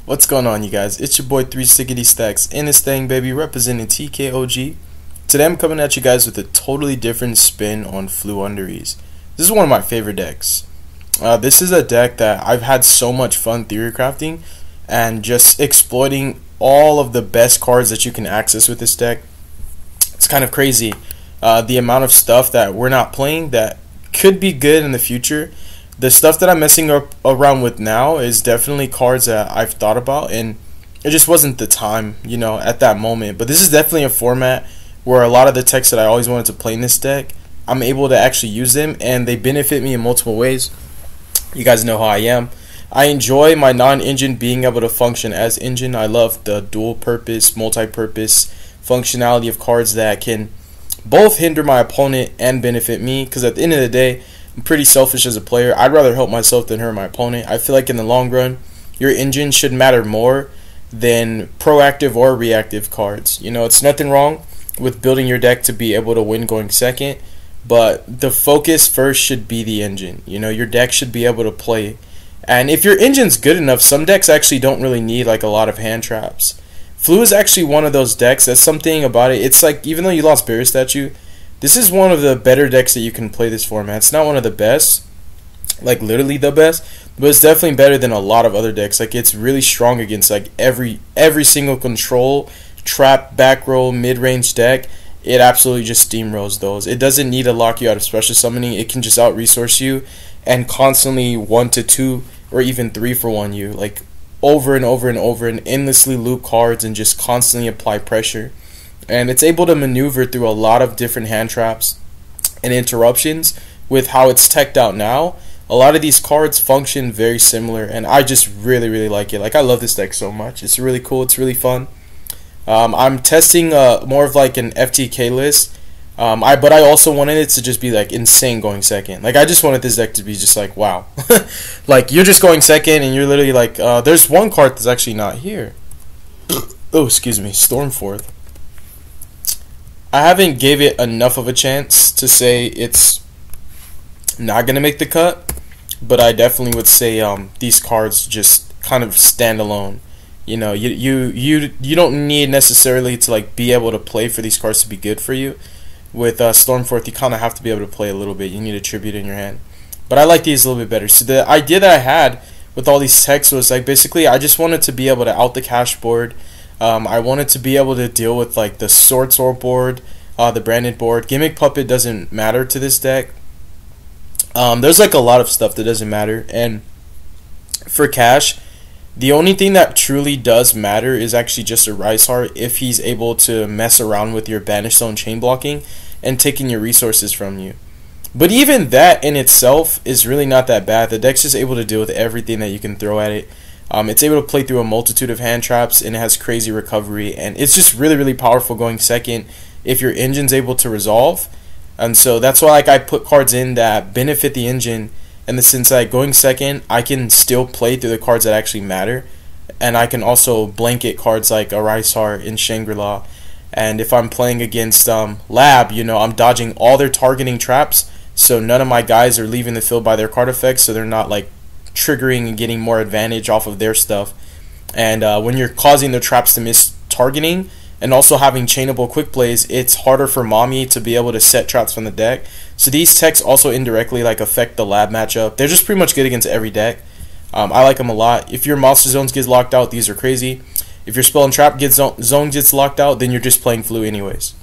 What's going on, you guys? It's your boy 3Stickity in this thing, baby, representing TKOG. Today I'm coming at you guys with a totally different spin on Floowandereeze. This is one of my favorite decks. This is a deck that I've had so much fun theory crafting and just exploiting all of the best cards that you can access with this deck. It's kind of crazy the amount of stuff that we're not playing that could be good in the future. The stuff that I'm messing around with now is definitely cards that I've thought about, and it just wasn't the time, you know, at that moment. But this is definitely a format where a lot of the techs that I always wanted to play in this deck, I'm able to actually use them, and they benefit me in multiple ways. You guys know how I am. I enjoy my non-engine being able to function as engine. I love the dual-purpose, multi-purpose functionality of cards that can both hinder my opponent and benefit me, because at the end of the day, I'm pretty selfish as a player. I'd rather help myself than hurt my opponent. I feel like in the long run, your engine should matter more than proactive or reactive cards. You know, it's nothing wrong with building your deck to be able to win going second, but the focus first should be the engine. You know, your deck should be able to play. And if your engine's good enough, some decks actually don't really need like a lot of hand traps. Flu is actually one of those decks. That's something about it. It's like, even though you lost Barrier Statue, this is one of the better decks that you can play this format. It's not one of the best, like literally the best, but it's definitely better than a lot of other decks. Like, it's really strong against like every single control, trap, back row, mid-range deck. It absolutely just steamrolls those. It doesn't need to lock you out of special summoning. It can just out-resource you and constantly 1 to 2 or even 3 for 1 you, like over and over and over, and endlessly loop cards and just constantly apply pressure. And it's able to maneuver through a lot of different hand traps and interruptions with how it's teched out now. A lot of these cards function very similar, and I just really like it. Like, I love this deck so much. It's really cool. It's really fun. I'm testing more of like an FTK list, but I also wanted it to just be like insane going second. Like, I just wanted this deck to be just like, wow. Like, you're just going second and you're literally like, there's one card that's actually not here. Oh, excuse me, Stormforth. I haven't gave it enough of a chance to say it's not going to make the cut, but I definitely would say these cards just kind of stand alone. You know, you don't need necessarily to like be able to play for these cards to be good for you. With Stormforth, you kind of have to be able to play a little bit. You need a tribute in your hand. But I like these a little bit better. So the idea that I had with all these techs was like, basically I just wanted to be able to out the cash board. I wanted to be able to deal with like the Sword board, the branded board. Gimmick Puppet doesn't matter to this deck. There's like a lot of stuff that doesn't matter. And for cash, the only thing that truly does matter is actually just a Rise Heart if he's able to mess around with your Banish Zone chain blocking and taking your resources from you. But even that in itself is really not that bad. The deck's just able to deal with everything that you can throw at it. It's able to play through a multitude of hand traps, and it has crazy recovery, and it's just really powerful going second if your engine's able to resolve. And so that's why like I put cards in that benefit the engine, in the sense that going second, I can still play through the cards that actually matter, and I can also blanket cards like a Rise Heart in Shangri-La. And if I'm playing against Lab, you know, I'm dodging all their targeting traps, so none of my guys are leaving the field by their card effects, so they're not like triggering and getting more advantage off of their stuff. And when you're causing the traps to miss targeting and also having chainable quick plays, it's harder for Mommy to be able to set traps from the deck. So these techs also indirectly like affect the Lab matchup. They're just pretty much good against every deck. I like them a lot. If your Monster Zones gets locked out, these are crazy. If your Spell and Trap zone gets locked out, then you're just playing Flu anyways.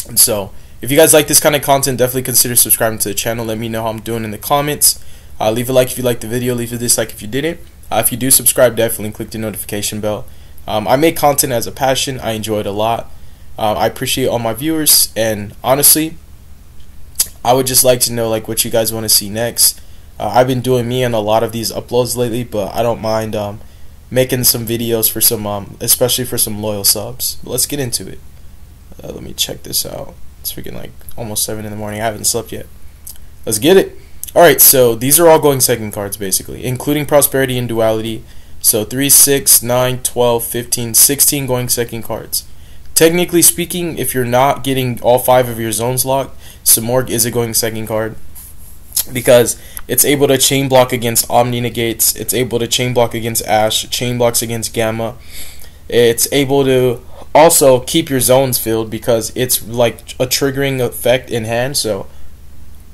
And so if you guys like this kind of content, definitely consider subscribing to the channel. Let me know how I'm doing in the comments. Leave a like if you liked the video. Leave a dislike if you didn't. If you do subscribe, definitely click the notification bell. I make content as a passion. I enjoy it a lot. I appreciate all my viewers, and honestly, I would just like to know like what you guys want to see next. I've been doing me on a lot of these uploads lately, but I don't mind making some videos for some especially for some loyal subs. But let's get into it. Let me check this out. It's freaking like almost 7 in the morning. I haven't slept yet. Let's get it. Alright, so these are all going second cards basically, including Prosperity and Duality. So 3, 6, 9, 12, 15, 16 going second cards. Technically speaking, if you're not getting all 5 of your zones locked, Samorg is a going second card. because it's able to chain block against Omni Negates, it's able to chain block against Ash, chain blocks against Gamma. It's able to also keep your zones filled because it's like a triggering effect in hand. So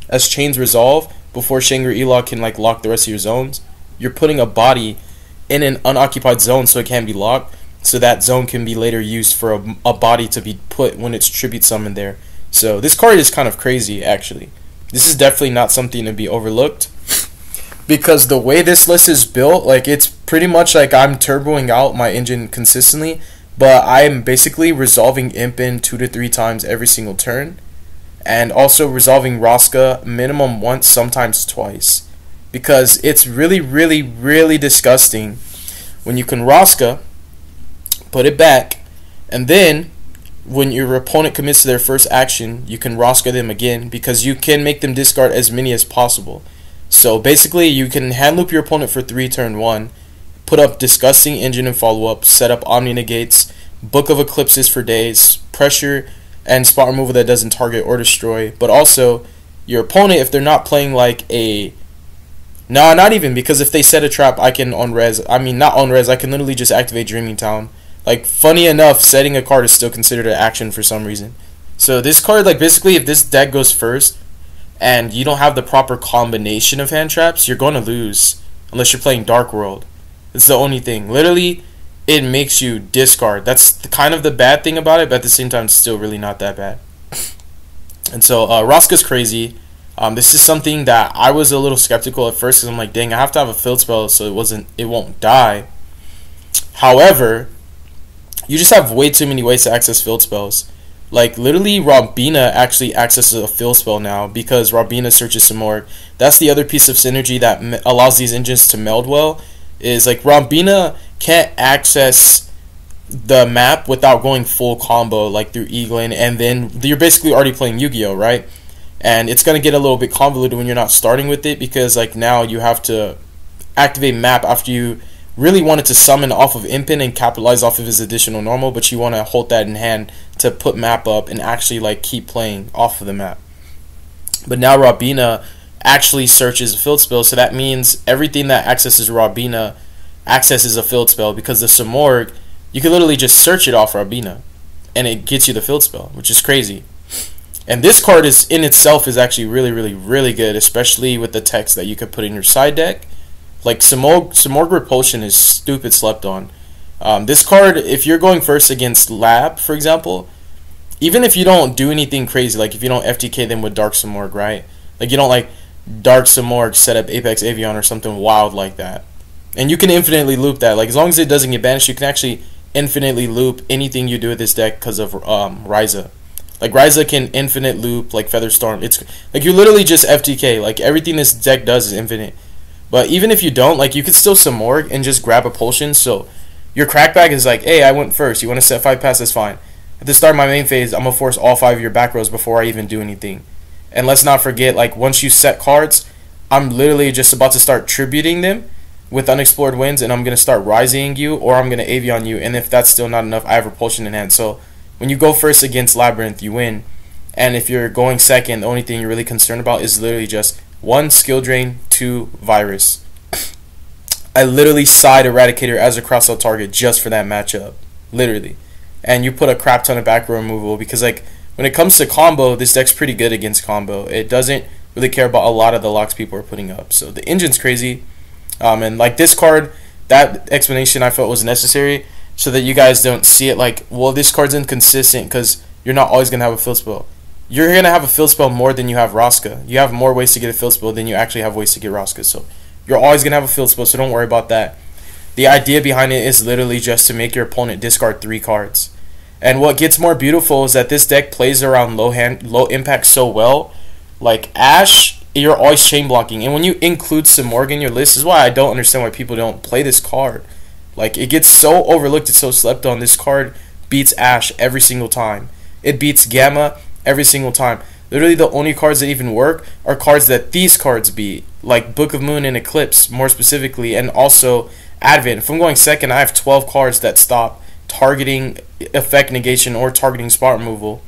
as chains resolve before Shangri-La can like lock the rest of your zones, you're putting a body in an unoccupied zone so it can be locked, so that zone can be later used for a body to be put when it's tribute summoned there. So this card is kind of crazy actually. This is definitely not something to be overlooked, because the way this list is built, like it's pretty much like I'm turboing out my engine consistently, but I'm basically resolving Impin 2 to 3 times every single turn, and also resolving Rosca minimum once, sometimes twice, because it's really, really, really disgusting when you can Rosca, put it back, and then when your opponent commits to their first action, you can Rosca them again, because you can make them discard as many as possible. So basically, you can hand loop your opponent for 3 turn 1, put up Disgusting Engine and follow-up, set up Omni Negates, Book of Eclipses for days, pressure, and spot removal that doesn't target or destroy. But also, your opponent, if they're not playing like a... No, not even, because if they set a trap, I can on-res... I mean, not on-res, I can literally just activate Dreaming Town. Like, funny enough, setting a card is still considered an action for some reason. So this card, like, basically, if this deck goes first, and you don't have the proper combination of hand traps, you're going to lose, unless you're playing Dark World. It's the only thing. Literally, it makes you discard. That's kind of the bad thing about it, but at the same time, it's still really not that bad. And so, Rosca's crazy. This is something that I was a little skeptical at first, because I'm like, dang, I have to have a field spell so it won't die. However, you just have way too many ways to access field spells. Like, literally, Robina actually accesses a field spell now because Robina searches Samorg. That's the other piece of synergy that allows these engines to meld well, is like Robina can't access the map without going full combo, like through Eaglin, and then you're basically already playing Yu-Gi-Oh, right? And it's going to get a little bit convoluted when you're not starting with it, because like now you have to activate map after you really wanted to summon off of Impin and capitalize off of his additional normal, but you want to hold that in hand to put map up and actually like keep playing off of the map. But now Robina actually searches a field spell, so that means everything that accesses Robina accesses a field spell, because the Samorg, you can literally just search it off Robina and it gets you the field spell, which is crazy. And this card is in itself is actually really, really, really good, especially with the text that you could put in your side deck. Like, Samorg Repulsion is stupid slept on. This card, if you're going first against Lab, for example, even if you don't do anything crazy, like if you don't FTK them with Dark Samorg, right? Like, you don't, like, Dark Samorg set up Apex Avion or something wild like that. And you can infinitely loop that. Like, as long as it doesn't get banished, you can actually infinitely loop anything you do with this deck because of Ryza. Like, Ryza can infinite loop, like, Featherstorm. It's, like, you literally just FTK. Like, everything this deck does is infinite. But even if you don't, like, you could still Samorg and just grab a Pulsion. So your crackback is like, hey, I went first. You want to set 5 pass? That's fine. At the start of my main phase, I'm going to force all 5 of your back rows before I even do anything. And let's not forget, like, once you set cards, I'm literally just about to start tributing them with Unexplored Winds, and I'm going to start Rising you, or I'm going to Avion you. And if that's still not enough, I have Repulsion in hand. So when you go first against Labyrinth, you win. And if you're going second, the only thing you're really concerned about is literally just 1, Skill Drain, 2, Virus. I literally side Eradicator as a cross-out target just for that matchup. Literally. And you put a crap ton of back row removal, because, like, when it comes to combo, this deck's pretty good against combo. It doesn't really care about a lot of the locks people are putting up. So the engine's crazy. And, like, this card, that explanation I felt was necessary so that you guys don't see it like, well, this card's inconsistent because you're not always going to have a field spell. You're going to have a field spell more than you have Rosca. You have more ways to get a field spell than you actually have ways to get Rosca. So you're always going to have a field spell, so don't worry about that. The idea behind it is literally just to make your opponent discard 3 cards. And what gets more beautiful is that this deck plays around low impact so well. Like Ash, you're always chain blocking. And when you include Samorg in your list, this is why I don't understand why people don't play this card. Like, it gets so overlooked, it's so slept on. This card beats Ash every single time. It beats Gamma every single time. Literally the only cards that even work are cards that these cards beat, like Book of Moon and Eclipse more specifically, and also Advent. If I'm going second, I have 12 cards that stop targeting effect negation or targeting spot removal.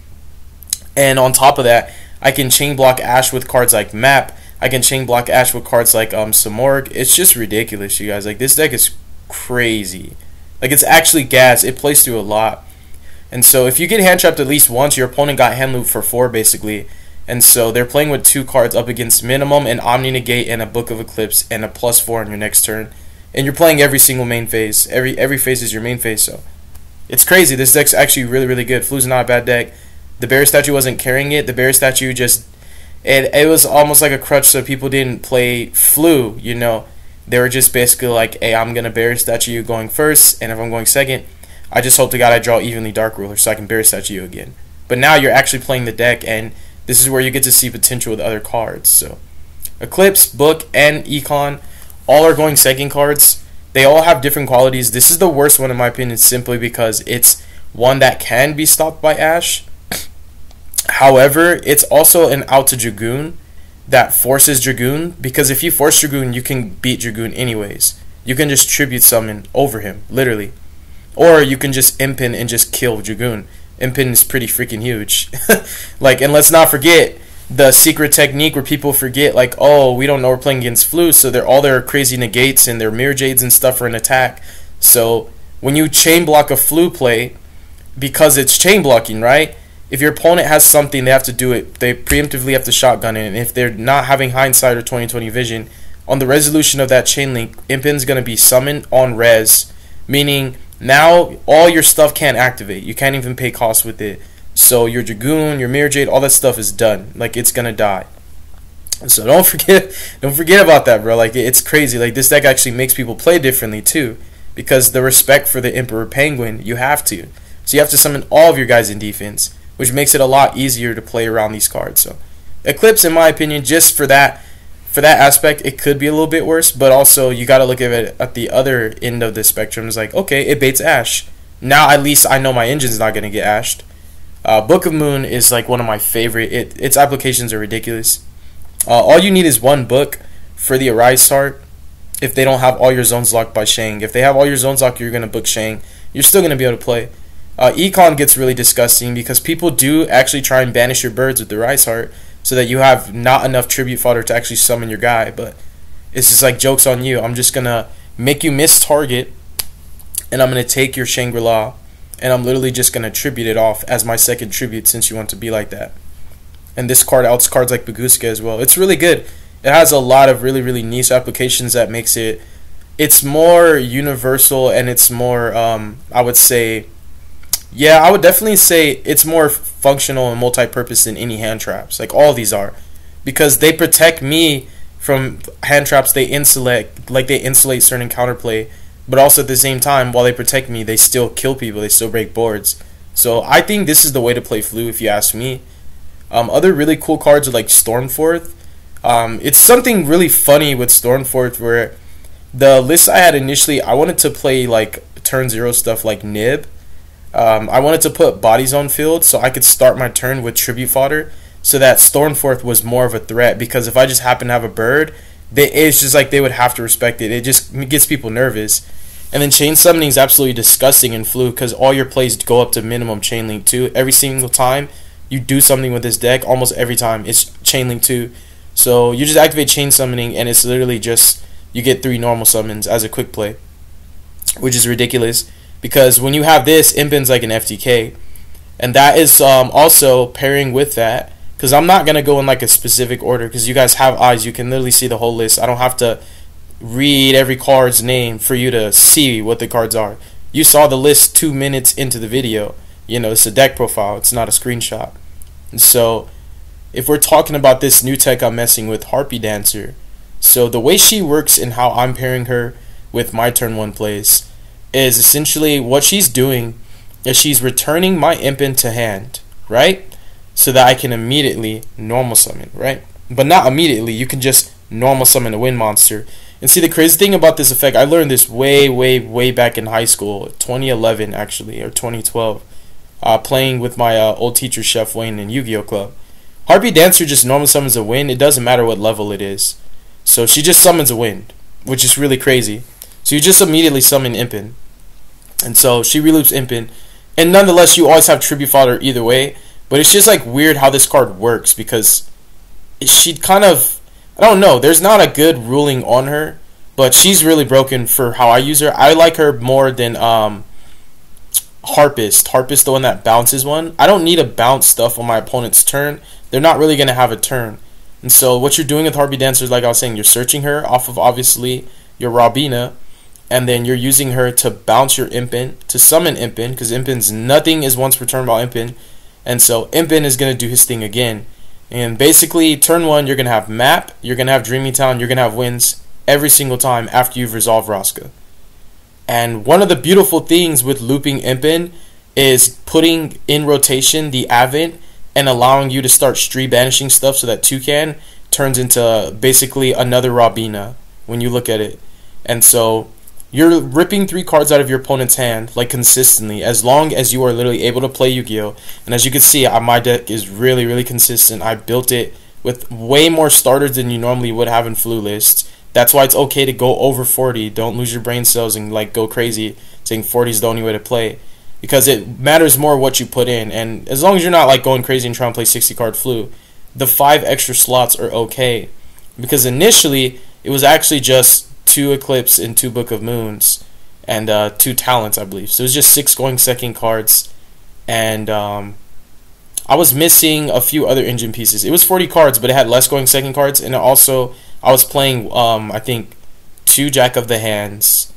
And on top of that, I can chain block Ash with cards like Map, I can chain block Ash with cards like Samorg. It's just ridiculous, you guys. Like, this deck is crazy. Like, it's actually gas. It plays through a lot. And so if you get hand trapped at least once, your opponent got hand looped for 4 basically. And so they're playing with 2 cards up against minimum, an Omni Negate and a Book of Eclipse and a +4 on your next turn. And you're playing every single main phase. Every phase is your main phase, so it's crazy. This deck's actually really, really good. Flu's not a bad deck. The Bear Statue wasn't carrying it. The Bear Statue just it was almost like a crutch, so people didn't play Flu, you know. They were just basically like, hey, I'm gonna Bear Statue you going first, and if I'm going second, I just hope to God I draw evenly Dark Ruler so I can Bear Statue you again. But now you're actually playing the deck, and this is where you get to see potential with other cards. So Eclipse, Book, and Econ all are going second cards. They all have different qualities. This is the worst one in my opinion, simply because it's one that can be stopped by Ash. However, it's also an out to Dragoon that forces Dragoon, because if you force Dragoon, you can beat Dragoon anyways. You can just tribute summon over him, literally. Or you can just Impin and just kill Dragoon. Impin is pretty freaking huge. Like, and let's not forget the secret technique where people forget, like, oh, we don't know we're playing against Flu, so they're all their crazy negates and their Mirror Jades and stuff for an attack. So when you chain block a Flu play, because it's chain blocking, right? If your opponent has something, they have to do it. They preemptively have to shotgun it. And if they're not having hindsight or 20/20 vision, on the resolution of that chain link, Impin's going to be summoned on res, meaning now all your stuff can't activate. You can't even pay cost with it. So your Dragoon, your Mirror Jade, all that stuff is done. Like, it's going to die. So don't forget about that, bro. Like, it's crazy. Like, this deck actually makes people play differently too, because the respect for the Emperor Penguin, you have to. So you have to summon all of your guys in defense, which makes it a lot easier to play around these cards. So Eclipse, in my opinion, just for that aspect, it could be a little bit worse, but also you got to look at it at the other end of the spectrum. It's like, okay, it baits Ash. Now at least I know my engine's not going to get ashed. Book of Moon is like one of my favorite. Its applications are ridiculous. All you need is 1 book for the Arise Heart if they don't have all your zones locked by Shang. If they have all your zones locked, you're going to book Shang. You're still going to be able to play. Econ gets really disgusting because people do actually try and banish your birds with the Rise Heart so that you have not enough tribute fodder to actually summon your guy. But it's just like, joke's on you. I'm just going to make you miss target, and I'm going to take your Shangri-La, and I'm literally just going to tribute it off as my second tribute since you want to be like that. And this card outs cards like Baguska as well. It's really good. It has a lot of really, really niche applications that makes it, it's more universal, and it's more, I would say, yeah, I would definitely say it's more functional and multi-purpose than any hand traps. Like, all of these are. Because they protect me from hand traps. They insulate certain counterplay. But also at the same time, while they protect me, they still kill people. They still break boards. So I think this is the way to play Flu, if you ask me. Other really cool cards are like Stormforth. It's something really funny with Stormforth where the list I had initially, I wanted to play like turn 0 stuff like Nib. I wanted to put Bodies on field so I could start my turn with tribute fodder, so that Stormforth was more of a threat, because if I just happen to have a bird, it's just like they would have to respect it. It just gets people nervous. And then chain summoning is absolutely disgusting in Flu, because all your plays go up to minimum chain link 2. Every single time you do something with this deck, almost every time it's chain link 2. So you just activate chain summoning, and it's literally just, you get 3 normal summons as a quick play, which is ridiculous. Because when you have this, Impin's like an FTK. And that is also pairing with that. Because I'm not going to go in like a specific order, because you guys have eyes. You can literally see the whole list. I don't have to read every card's name for you to see what the cards are. You saw the list 2 minutes into the video. You know, it's a deck profile. It's not a screenshot. And so if we're talking about this new tech I'm messing with, Harpy Dancer. So the way she works and how I'm pairing her with my turn 1 plays is essentially what she's doing is she's returning my Impin to hand, right? So that I can immediately normal summon, right? But not immediately. You can just normal summon a wind monster. And see, the crazy thing about this effect, I learned this way back in high school, 2011 actually, or 2012, playing with my old teacher Chef Wayne in Yu-Gi-Oh Club. Harpy Dancer just normal summons a wind. It doesn't matter what level it is. So she just summons a wind, which is really crazy. So you just immediately summon Impin. And so she reloops Impin. And nonetheless, you always have tribute fodder either way. But it's just like weird how this card works, because she kind of, I don't know. There's not a good ruling on her, but she's really broken for how I use her. I like her more than Harpist. Harpist, the one that bounces one. I don't need to bounce stuff on my opponent's turn. They're not really going to have a turn. And so what you're doing with Harpy Dancer is, like I was saying, you're searching her off of, obviously, your Robina, and then you're using her to bounce your Impin, to summon Impin, because Impin's nothing is once per turn about Impin. And so Impin is going to do his thing again. And basically, turn 1, you're going to have Map, you're going to have Dreaming Town, you're going to have wins every single time after you've resolved Vraska. And one of the beautiful things with looping Impin is putting in rotation the Advent and allowing you to start street banishing stuff, so that Toucan turns into basically another Robina when you look at it. And so you're ripping 3 cards out of your opponent's hand, like, consistently, as long as you are literally able to play Yu-Gi-Oh! And as you can see, my deck is really, really consistent. I built it with way more starters than you normally would have in Flu lists. That's why it's okay to go over 40. Don't lose your brain cells and, like, go crazy saying 40 is the only way to play, because it matters more what you put in. And as long as you're not, like, going crazy and trying to play 60 card Flu, the 5 extra slots are okay. Because initially it was actually just 2 Eclipse and 2 Book of Moons and 2 Talents, I believe. So it was just 6 going second cards, and I was missing a few other engine pieces. It was 40 cards, but it had less going second cards, and also I was playing I think 2 Jack of the Hands,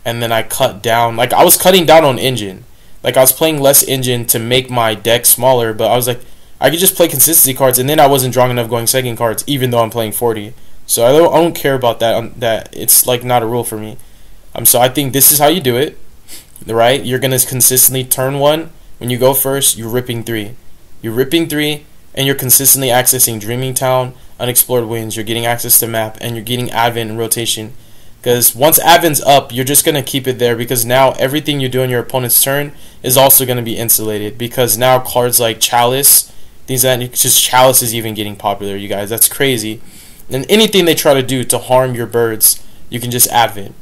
and then I cut down, like, I was cutting down on engine. Like, I was playing less engine to make my deck smaller, but I was like, I could just play consistency cards, and then I wasn't drawing enough going second cards, even though I'm playing 40. So I don't care about that. That it's, like, not a rule for me. So I think this is how you do it, right? You're gonna consistently turn 1 when you go first. You're ripping 3. You're ripping 3, and you're consistently accessing Dreaming Town, Unexplored Winds. You're getting access to Map, and you're getting Advent in rotation. Because once Advent's up, you're just gonna keep it there, because now everything you do on your opponent's turn is also gonna be insulated. Because now cards like Chalice, things that just Chalice is even getting popular, you guys. That's crazy. And anything they try to do to harm your birds, you can just Advent.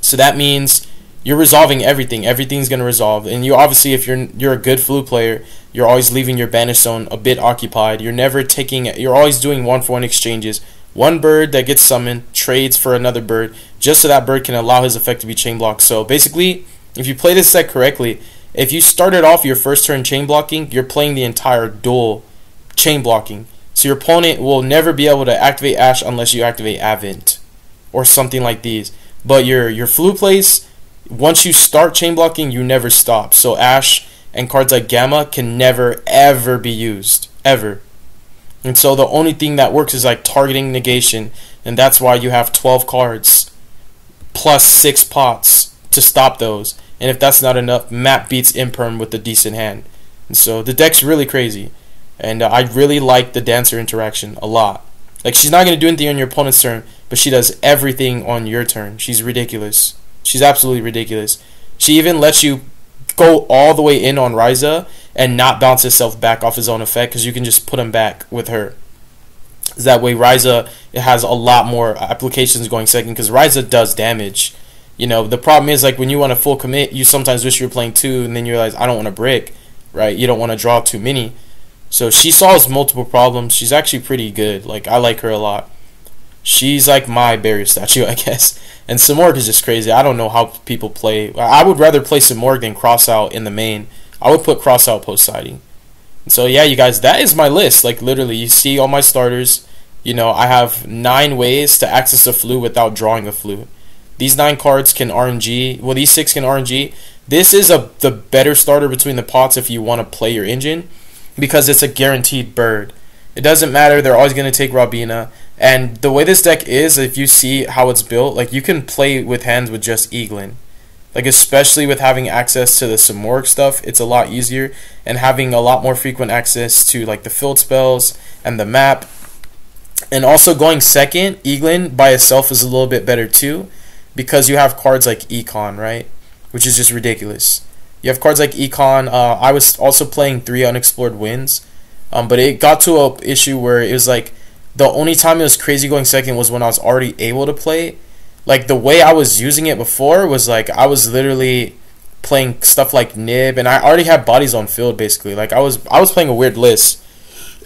So that means you're resolving everything. Everything's going to resolve. And you obviously, if you're a good Flu player, you're always leaving your banish zone a bit occupied. You're never taking, you're always doing 1-for-1 exchanges. One bird that gets summoned trades for another bird, just so that bird can allow his effect to be chain blocked. So basically, if you play this set correctly, if you started off your first turn chain blocking, you're playing the entire duel chain blocking. So your opponent will never be able to activate Ash unless you activate Advent or something like these. But your Flu plays, once you start chain blocking, you never stop. So Ash and cards like Gamma can never, ever be used. Ever. And so the only thing that works is, like, targeting negation. And that's why you have 12 cards plus 6 pots to stop those. And if that's not enough, Map beats Imperm with a decent hand. And so the deck's really crazy. And I really like the Dancer interaction a lot. Like, she's not going to do anything on your opponent's turn, but she does everything on your turn. She's ridiculous. She's absolutely ridiculous. She even lets you go all the way in on Ryza and not bounce himself back off his own effect, because you can just put him back with her. That way Ryza, it has a lot more applications going second, because Ryza does damage. You know, the problem is, like, when you want to full commit, you sometimes wish you were playing 2, and then you realize, I don't want to brick, right? You don't want to draw too many. So she solves multiple problems. She's actually pretty good. Like, I like her a lot. She's like my barrier statue, I guess. And Simorgh is just crazy. I don't know how people play. I would rather play Simorgh than Cross Out in the main. I would put Cross Out post siding. So yeah, you guys, that is my list. Like, literally, you see all my starters. You know, I have 9 ways to access a Flu without drawing a Flu. These 9 cards can RNG. Well, these 6 can RNG. This is the better starter between the pots if you want to play your engine, because it's a guaranteed bird. It doesn't matter, they're always going to take Robina. And the way this deck is, if you see how it's built, like, you can play with hands with just Eaglin. Like, especially with having access to the Simorgh stuff, it's a lot easier. And having a lot more frequent access to, like, the field spells and the map. And also going second, Eaglin by itself is a little bit better too, because you have cards like Econ, right? Which is just ridiculous. You have cards like Econ. I was also playing 3 Unexplored Winds, but it got to a issue where it was like the only time it was crazy going second was when I was already able to play. Like, the way I was using it before was like I was literally playing stuff like Nib, and I already had bodies on field basically. Like, I was playing a weird list,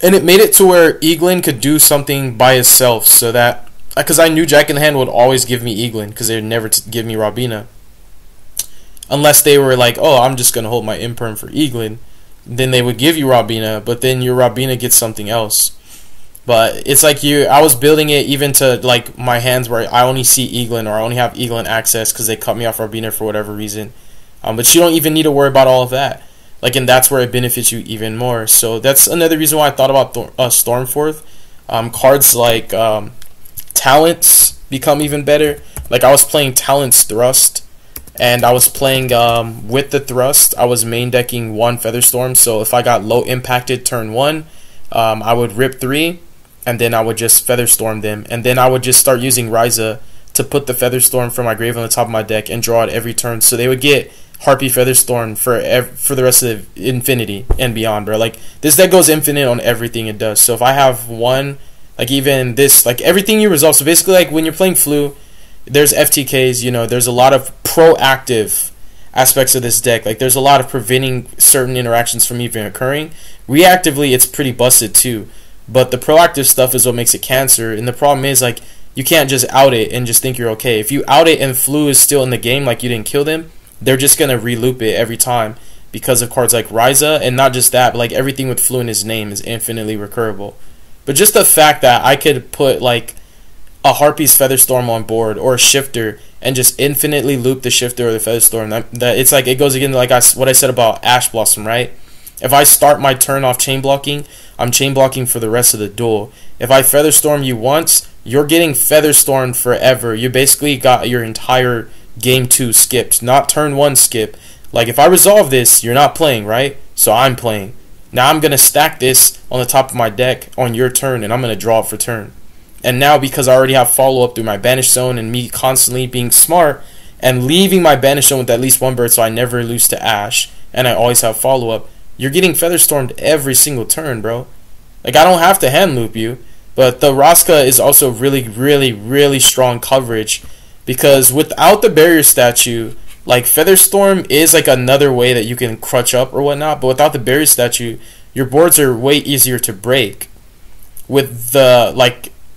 And it made it to where Eaglin could do something by itself, so that, because I knew Jack in the Hand would always give me Eaglin, because they would never give me Robina. Unless they were like, oh, I'm just going to hold my Imperm for Eaglin. Then they would give you Robina, but then your Robina gets something else. But it's like I was building it even to like my hands where I only see Eaglin, or I only have Eaglin access because they cut me off Robina for whatever reason. But you don't even need to worry about all of that. Like, and that's where it benefits you even more. So that's another reason why I thought about Stormforth. Cards like Talents become even better. Like, I was playing Talents Thrust, and I was playing with the Thrust. I was main decking 1 Featherstorm. So if I got low impacted turn 1, I would rip 3. And then I would just Featherstorm them. And then I would just start using Ryza to put the Featherstorm from my grave on the top of my deck and draw it every turn. So they would get Harpy Featherstorm for the rest of the infinity and beyond, bro. Like, this deck goes infinite on everything it does. So if I have one, like even this, like everything you resolve. So basically, like when you're playing Flu, there's FTKs, you know, there's a lot of proactive aspects of this deck. Like, there's a lot of preventing certain interactions from even occurring. Reactively, it's pretty busted too. But the proactive stuff is what makes it cancer. And the problem is, like, you can't just out it and just think you're okay. If you out it and Flu is still in the game, like you didn't kill them, they're just going to re-loop it every time because of cards like Ryza. And not just that, but like everything with Flu in his name is infinitely recurable. But just the fact that I could put like a Harpy's Featherstorm on board or a Shifter and just infinitely loop the Shifter or the Featherstorm, that it's like, it goes again to like what I said about Ash Blossom, right? If I start my turn off chain blocking, I'm chain blocking for the rest of the duel. If I Featherstorm you once, you're getting Featherstormed forever. You basically got your entire game 2 skipped, not turn 1 skip. Like, if I resolve this, you're not playing, right? So I'm playing. Now I'm going to stack this on the top of my deck on your turn, and I'm going to draw it for turn. And now, because I already have follow-up through my Banish Zone and me constantly being smart and leaving my Banish Zone with at least 1 bird so I never lose to Ash, and I always have follow-up, you're getting Featherstormed every single turn, bro. Like, I don't have to hand loop you, but the Raska is also really, really, really strong coverage, because without the barrier statue, like, Featherstorm is like another way that you can crutch up or whatnot, but without the barrier statue, your boards are way easier to break. With the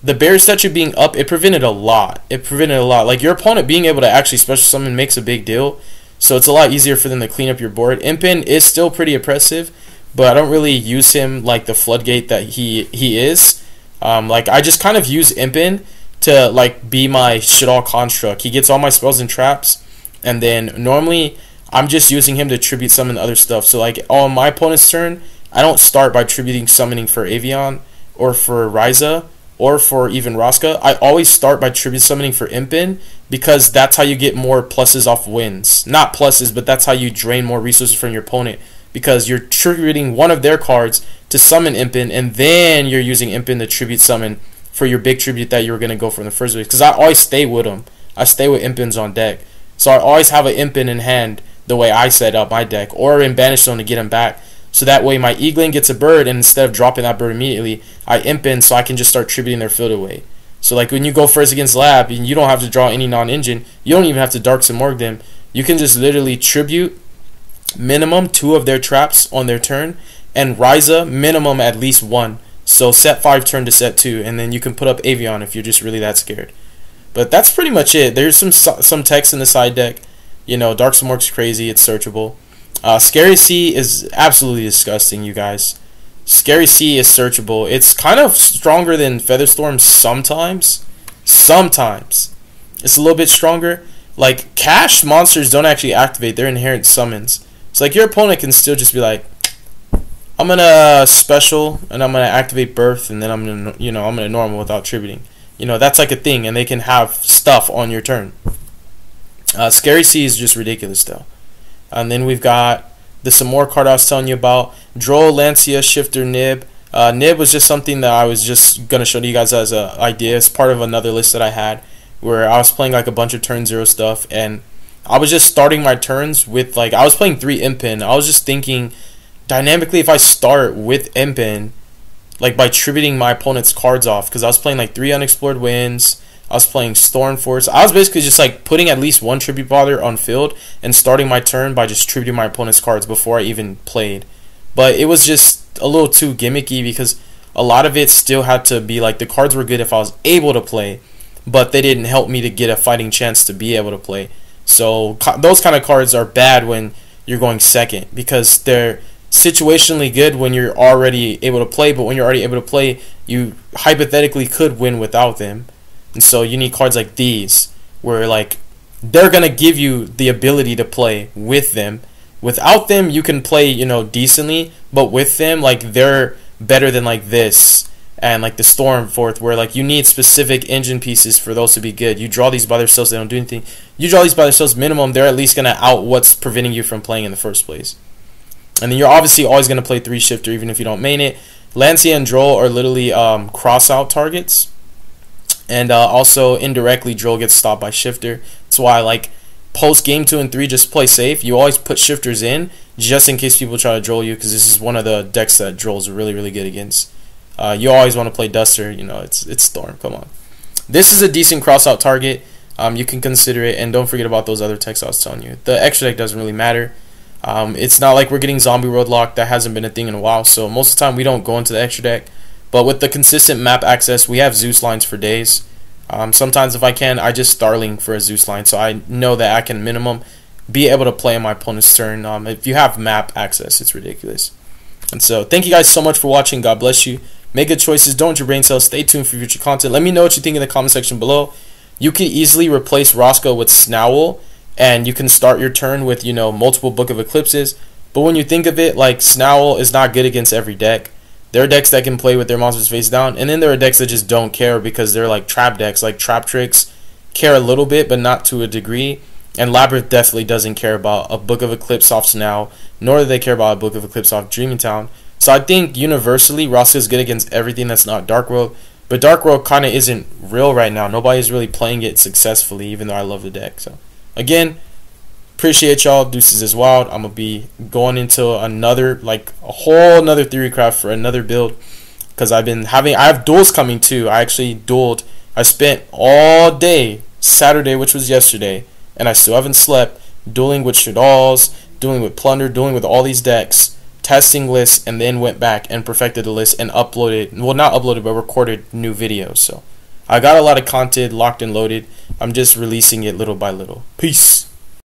barrier statue being up, it prevented a lot. Like, your opponent being able to actually special summon makes a big deal. So it's a lot easier for them to clean up your board. Impin is still pretty oppressive, but I don't really use him like the floodgate that he is. Like, I just kind of use Impin to like be my shit all construct. He gets all my spells and traps, and then normally I'm just using him to tribute summon other stuff. So like on my opponent's turn, I don't start by tributing summoning for Avian or for Ryza or for even Raska. I always start by tribute summoning for Impin, because that's how you get more pluses off wins. Not pluses, but that's how you drain more resources from your opponent, because you're tributing one of their cards to summon Impin, and then you're using Impin to tribute summon for your big tribute that you were going to go for in the first place. Because I always stay with them. I stay with Impins on deck. So I always have an Impin in hand the way I set up my deck, or in Banish Zone to get him back. So that way my Eaglin gets a bird, and instead of dropping that bird immediately, I Impin so I can just start tributing their field away. So like when you go first against Lab, and you don't have to draw any non-engine, you don't even have to Dark Simorgh them. You can just literally tribute minimum 2 of their traps on their turn, and Ryza minimum at least 1. So set 5 turn to set 2, and then you can put up Avian if you're just really that scared. But that's pretty much it. There's some text in the side deck. You know, Dark Simorgh's crazy. It's searchable. Scary Sea is absolutely disgusting, you guys. Scary Sea is searchable. It's kind of stronger than Featherstorm sometimes. Sometimes. It's a little bit stronger. Like, cash monsters don't actually activate. They're inherent summons. So, like, your opponent can still just be like, I'm going to special, and I'm going to activate Birth, and then I'm going to, I'm going to normal without tributing. That's like a thing, and they can have stuff on your turn. Scary Sea is just ridiculous, though. And then we've got some more card I was telling you about. Droll, Lancia, Shifter, Nib. Nib was just something that I was just going to show to you guys as an idea. It's part of another list that I had where I was playing like a bunch of turn 0 stuff, and I was just starting my turns with like, I was playing 3 Impin. I was just thinking dynamically if I start with Impin, like by tributing my opponent's cards off, because I was playing like 3 Unexplored Winds, I was playing Stormforce. I was basically just like putting at least 1 tribute bother on field and starting my turn by just tributing my opponent's cards before I even played. But it was just a little too gimmicky, because a lot of it still had to be like the cards were good if I was able to play, but they didn't help me to get a fighting chance to be able to play. So those kind of cards are bad when you're going second, because they're situationally good when you're already able to play, but when you're already able to play, you hypothetically could win without them. And so you need cards like these, where like they're gonna give you the ability to play with them. Without them, you can play, you know, decently, but with them, like, they're better than like this and like the Stormforth, where like you need specific engine pieces for those to be good. You draw these by themselves, they don't do anything. You draw these by themselves, minimum, they're at least gonna out what's preventing you from playing in the first place. And then you're obviously always gonna play 3-shifter even if you don't main it. Lancea and Droll are literally cross out targets, and also indirectly Droll gets stopped by shifter. That's why like post game 2 and 3, just play safe. You always put shifters in just in case people try to Droll you, because this is one of the decks that Drolls are really good against. You always want to play Duster, you know, it's Storm, come on. This is a decent cross out target. You can consider it, and don't forget about those other techs I was telling you. The extra deck doesn't really matter. It's not like we're getting Zombie Roadlock. That hasn't been a thing in a while, so most of the time we don't go into the extra deck. But with the consistent map access, we have Zeus lines for days. Sometimes if I can, I just Starling for a Zeus line, so I know that I can minimum be able to play on my opponent's turn. If you have map access, it's ridiculous. And so thank you guys so much for watching. God bless you. Make good choices. Don't let your brain cells. Stay tuned for future content. Let me know what you think in the comment section below. You can easily replace Roscoe with Snarl, and you can start your turn with, you know, multiple Book of Eclipses. But when you think of it, like, Snarl is not good against every deck. There are decks that can play with their monsters face down, and then there are decks that just don't care because they're like trap decks. Like Trap Tricks care a little bit, but not to a degree. And Labyrinth definitely doesn't care about a Book of Eclipse off Snarl, nor do they care about a Book of Eclipse off Dreaming Town. So I think universally, Roscoe is good against everything that's not Dark World. But Dark World kind of isn't real right now. Nobody's really playing it successfully, even though I love the deck. So again, appreciate y'all. Deuces is wild. I'm gonna be going into another, like a whole another theory craft for another build, because I have duels coming too. I actually dueled. I spent all day Saturday, which was yesterday, and I still haven't slept, dueling with Shaddolls, dueling with Plunder, dueling with all these decks, testing lists, and then went back and perfected the list and uploaded, well, not uploaded, but recorded new videos. So I got a lot of content locked and loaded. I'm just releasing it little by little. Peace.